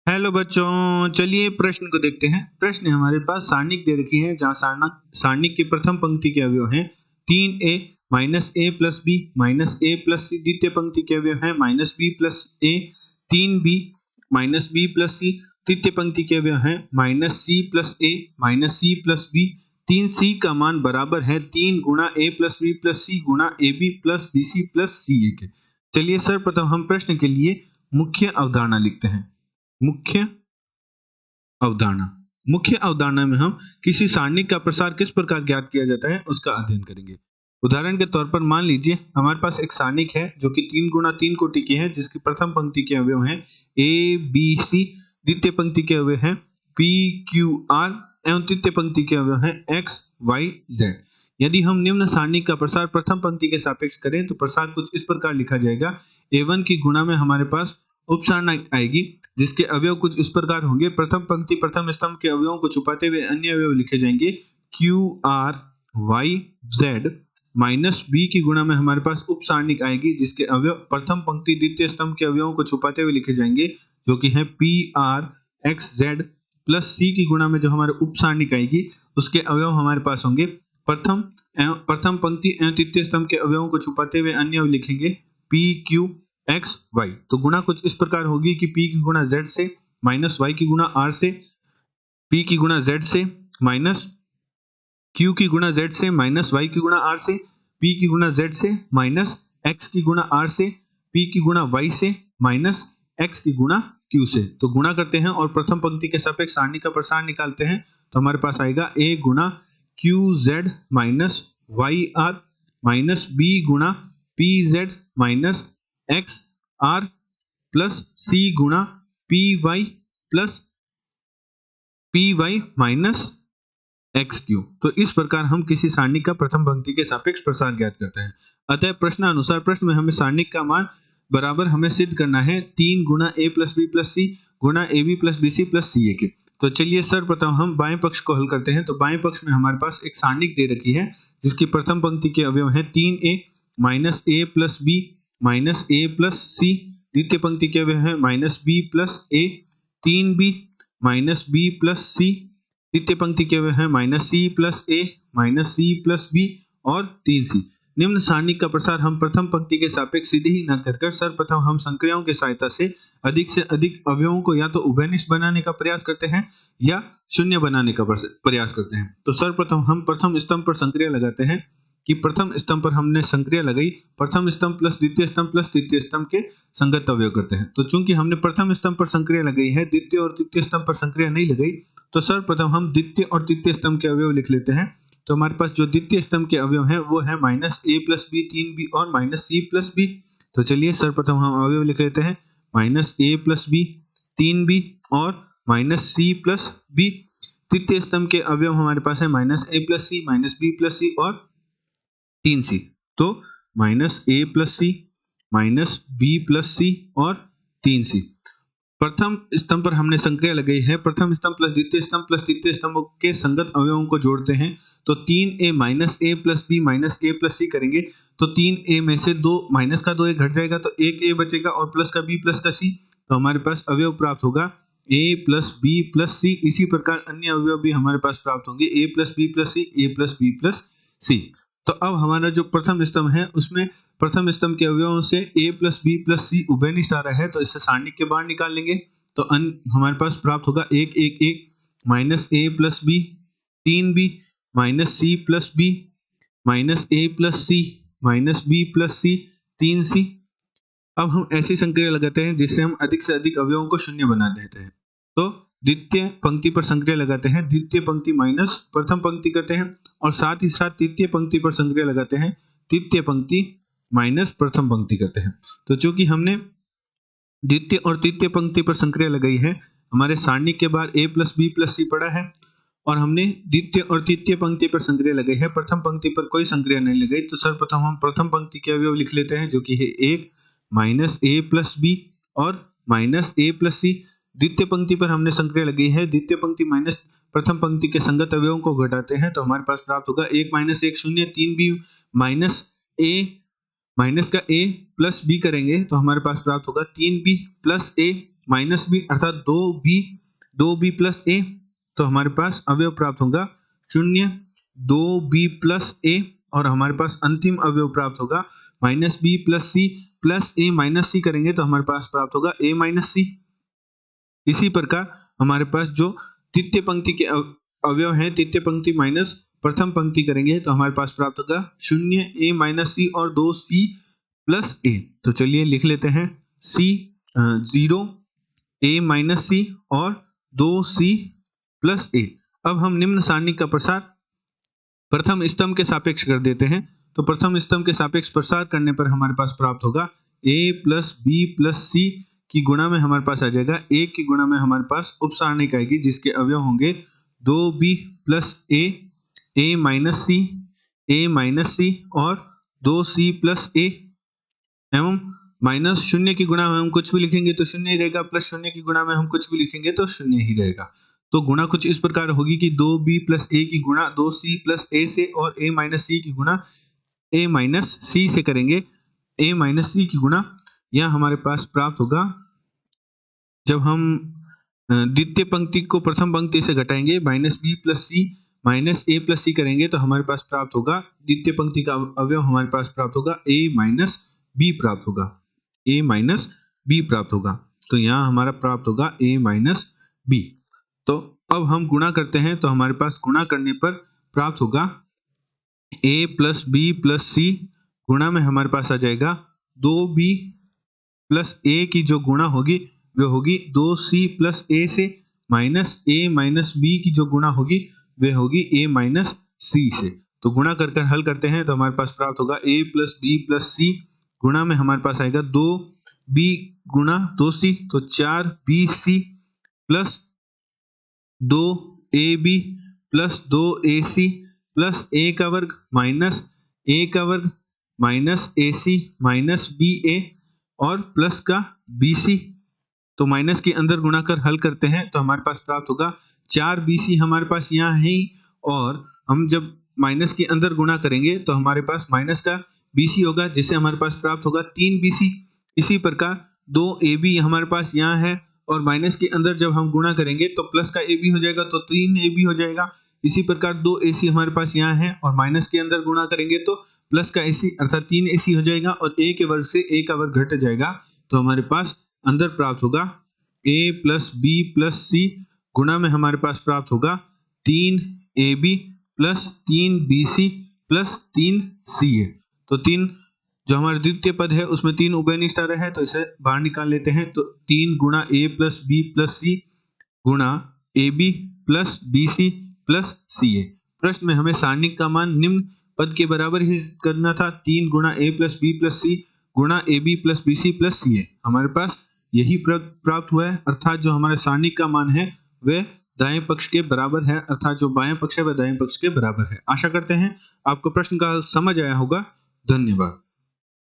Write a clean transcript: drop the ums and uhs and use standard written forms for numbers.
Hello बच्चों, चलिए प्रश्न को देखते हैं। प्रश्न है हमारे पास सारणिक दे रखी है जहाँ सारणिक की प्रथम पंक्ति के अवयव हैं 3a minus A plus B minus A plus C. द्वितीय पंक्ति के अवयव हैं minus B plus A 3b minus B plus C. तृतीय पंक्ति के अवयव हैं minus C plus A minus C plus B. 3c का मान बराबर है 3 गुणा A plus B plus C गुणा A B plus B C plus C A के। चलिए सर्वप्रथम हम प्रश्न के लिए मुख्य अवधारणा लिखते हैं। मुख्य अवधारणा मुख्य अवधारणा में हम किसी सारणिक का प्रसार किस प्रकार ज्ञात किया जाता है उसका अध्ययन करेंगे। उदाहरण के तौर पर मान लीजिए हमारे पास एक सारणिक है जो कि 3 गुणा 3 कोटि की है, जिसकी प्रथम पंक्ति के अवयव हैं ए बी सी, द्वितीय पंक्ति के अवयव हैं पी क्यू आर एवं तृतीय पंक्ति के अवयव हैं एक्स वाई जेड। यदि हम निम्न सारणिक का प्रसार प्रथम पंक्ति के सापेक्ष करें तो प्रसार कुछ इस प्रकार लिखा जाएगा। A1 की गुणा में हमारे पास उपसारणिक आएगी जिसके अवयव कुछ इस प्रकार होंगे। प्रथम पंक्ति प्रथम स्तंभ के अवयवों को छुपाते हुए अन्य अवयव लिखे जाएंगे Q R Y Z. Minus B की गुणा में हमारे पास उपसारणिक आएगी जिसके अवयव प्रथम पंक्ति द्वितीय स्तंभ के अवयवों को छुपाते हुए लिखे जाएंगे जो कि है P R X Z. Plus C की गुणा में जो हमारे उपसारणिक आएगी उसके अवयव हमारे पास होंगे प्रथम पंक्ति एवं तृतीय स्तंभ के अवयवों को छुपाते हुए अन्य अवयव लिखेंगे पी क्यू एक्स वाई। तो गुणा कुछ इस प्रकार होगी कि p की गुणा z से माइनस y की गुणा r से, p की गुणा z से माइनस q की गुणा z से माइनस y की गुणा r से, p की गुणा z से माइनस x की गुणा r से, p की गुणा y से माइनस x की गुणा q से। तो गुणा करते हैं और प्रथम पंक्ति के सापेक्ष सारणी का प्रसार निकालते हैं तो हमारे पास आएगा a गुणा Q Z minus Y R minus b गुणा P Z minus X R plus C गुणा P Y plus P Y minus X Q. तो इस प्रकार हम किसी सारणिक का प्रथम पंक्ति के सापेक्ष प्रसार ज्ञात करते हैं। अतः प्रश्नानुसार प्रश्न में हमें सारणिक का मान बराबर हमें सिद्ध करना है 3 गुणा A plus B plus C गुणा A B plus B C plus C A के। तो चलिए सर्वप्रथम हम बाएं पक्ष को हल करते हैं। तो बाएं पक्ष में हमारे पास एक सारणिक दे रखी है जिसकी प्रथम पंक्ति के अवयव है 3a minus A plus B minus A plus C. द्वितीय पंक्ति के अवयव है minus B plus A 3b minus B plus C. तृतीय पंक्ति के अवयव है minus C plus A minus C plus B और 3c। निम्न सारणिक का प्रसार हम प्रथम पंक्ति के सापेक्ष सीधे ही न कर सर्वप्रथम हम संक्रियाओं की सहायता से अधिक अवयवों को या तो उभयनिष्ठ बनाने का प्रयास करते हैं या शून्य बनाने का प्रयास करते हैं। तो सर्वप्रथम हम प्रथम स्तंभ पर संक्रिया लगाते हैं कि प्रथम स्तंभ पर हमने संक्रिया लगाई प्रथम स्तंभ प्लस द्वितीय स्तंभ प्लस तृतीय स्तंभ के संगत अवयव करते हैं। तो चूंकि हमने प्रथम स्तंभ पर संक्रिया लगाई है, द्वितीय और तृतीय स्तंभ पर संक्रिया नहीं लगाई, तो सर्वप्रथम हम द्वितीय और तृतीय स्तंभ के अवयव लिख लेते हैं। तो हमारे पास जो द्वितीय स्तंभ के अवयव हैं वो है minus A plus B 3b और माइनस सी प्लस बी। तो चलिए सर्वप्रथम हम अवयव लिख लेते हैं minus A plus B 3b और माइनस सी प्लस बी। तृतीय स्तंभ के अवयव हमारे पास है minus A plus C minus B plus सी और 3c। तो minus A plus C minus B plus सी और 3c। प्रथम स्तंभ पर हमने संक्रिया लगाई है प्रथम स्तंभ प्लस द्वितीय स्तंभ प्लस तृतीय स्तंभ के संगत अवयवों को जोड़ते हैं। तो 3a minus A plus B minus A plus सी करेंगे तो 3a में से दो माइनस का 2 घट जाएगा तो एक a बचेगा और प्लस का b प्लस का c। तो हमारे पास अवयव प्राप्त होगा a प्लस बी प्लस सी। इसी प्रकार अन्य अवयव भी हमारे पास प्राप्त होंगे a plus B plus C a plus B plus C. तो अब हमारा जो प्रथम स्तंभ है उसमें प्रथम स्तंभ के अवयवों से a प्लस बी प्लस सी उभयनिष्ठ आ रहा है तो इससे सारणिक के बाहर निकाल लेंगे। तो हमारे पास प्राप्त होगा 1 1 1 minus A plus B 3b minus C plus B minus A plus C minus B plus C 3c। अब हम ऐसी संक्रिया लगाते हैं जिससे हम अधिक से अधिक अवयवों को शून्य बना देते हैं। तो द्वितीय पंक्ति पर संक्रिया लगाते हैं, द्वितीय पंक्ति माइनस प्रथम पंक्ति करते हैं और साथ ही साथ तृतीय पंक्ति पर संक्रिया लगाते हैं, तृतीय पंक्ति माइनस प्रथम पंक्ति करते हैं। तो चूंकि हमने द्वितीय और तृतीय पंक्ति पर संक्रिया लगाई है, हमारे सारणिक के बाहर a प्लस बी प्लस सी पड़ा है और हमने द्वितीय और तृतीय पंक्ति पर संक्रिया लगाई है, प्रथम पंक्ति पर कोई संक्रिया नहीं लगाई। तो सर्वप्रथम हम प्रथम पंक्ति के अवयव लिख लेते हैं जो कि है 1 माइनस ए प्लस बी और माइनस ए प्लस सी। द्वितीय पंक्ति पर हमने संक्रिया लगी है, द्वितीय पंक्ति माइनस प्रथम पंक्ति के संगत अवयवों को घटाते हैं तो हमारे पास प्राप्त होगा 1 minus 1 0 3b minus a minus का a प्लस b करेंगे तो हमारे पास प्राप्त होगा 3b plus a minus B अर्थात 2b प्लस ए, तो हमारे पास अवयव प्राप्त होगा 0, 2b प्लस ए, और हमारे पास अंतिम अवयव प्राप्त होगा minus B plus A minus सी करेंगे तो हमारे पास प्राप्त होगा ए माइनस सी। इसी प्रकार हमारे पास जो तृतीय पंक्ति के अवयव हैं, तृतीय पंक्ति माइनस प्रथम पंक्ति करेंगे तो हमारे पास प्राप्त होगा 0, ए माइनस सी और 2c प्लस ए। तो चलिए लिख लेते हैं c 0, a माइनस सी और 2c प्लस ए। अब हम निम्न सारणी का प्रसार प्रथम स्तंभ के सापेक्ष कर देते हैं। तो प्रथम स्तंभ के सापेक्ष प्रसार करने पर हमारे पास प्राप्त होगा a plus B plus C की गुणा में हमारे पास आ जाएगा a की गुणा में हमारे पास उप सारणी आएगी जिसके अवयव होंगे 2b प्लस ए माइनस सी और 2c प्लस ए, एवं माइनस 0 की गुणा में हम कुछ भी लिखेंगे तो 0 ही रहेगा, प्लस 0 की गुणा में हम कुछ भी लिखेंगे तो 0 ही रहेगा। तो गुणा कुछ इस प्रकार होगी कि 2b प्लस ए की गुणा 2c प्लस ए से और a माइनस सी की गुणा a माइनस सी से करेंगे। a माइनस सी की गुणा यह हमारे पास प्राप्त होगा जब हम द्वितीय पंक्ति को प्रथम पंक्ति से घटाएंगे, minus B plus C minus A plus सी करेंगे तो हमारे पास प्राप्त होगा द्वितीय पंक्ति का अवयव हमारे पास प्राप्त होगा a माइनस बी प्राप्त होगा, a माइनस बी प्राप्त होगा। तो यहाँ हमारा प्राप्त होगा a माइनस बी। तो अब हम गुणा करते हैं तो हमारे पास गुणा करने पर प्राप्त होगा a plus B plus C, गुणा में हमारे पास आ जाएगा 2b प्लस a की जो गुणा होगी वह होगी 2c प्लस ए से, माइनस a माइनस बी की जो गुणा होगी वह होगी a माइनस सी से। तो गुणा कर हल करते हैं तो हमारे पास प्राप्त होगा a plus B plus C, गुणा में हमारे पास आएगा 2b गुणा 2c, तो 4bc plus 2ab plus 2ac plus a का वर्ग माइनस a का वर्ग माइनस ac माइनस ba और प्लस का bc। तो माइनस के अंदर गुणा कर हल करते हैं तो हमारे पास प्राप्त होगा 4bc हमारे पास यहाँ है, और हम जब माइनस के अंदर गुणा करेंगे तो हमारे पास माइनस का bc होगा जिससे हमारे पास प्राप्त होगा 3bc। इसी प्रकार 2ab हमारे पास यहाँ है और माइनस के अंदर जब हम गुणा करेंगे तो प्लस का ab हो जाएगा तो 3ab हो जाएगा। इसी प्रकार 2ac हमारे पास यहाँ है और माइनस के अंदर गुणा करेंगे तो प्लस का ac अर्थात 3ac हो जाएगा और a के वर्ग से a का वर्ग घट जाएगा। तो हमारे पास अंदर प्राप्त होगा a plus B plus C, गुणा में हमारे पास प्राप्त होगा 3ab plus 3bc plus 3ca। तो 3 जो हमारा द्वितीय पद है उसमें 3 उभयनिष्ठ आ रहा है तो इसे बाहर निकाल लेते हैं। तो 3 गुणा a plus B plus C गुणा ab plus bc plus ca। प्रश्न में हमें सारणिक का मान निम्न पद के बराबर ही करना था, 3 गुणा a plus B plus C गुणा ab plus bc plus ca। हमारे पास यही प्राप्त हुआ है, अर्थात जो हमारे सारणिक का मान है वह दाएं पक्ष के बराबर है, अर्थात जो बाएं पक्ष है वह दाएं पक्ष के बराबर है। आशा करते हैं आपको प्रश्न का हल समझ आया होगा। धन्यवाद।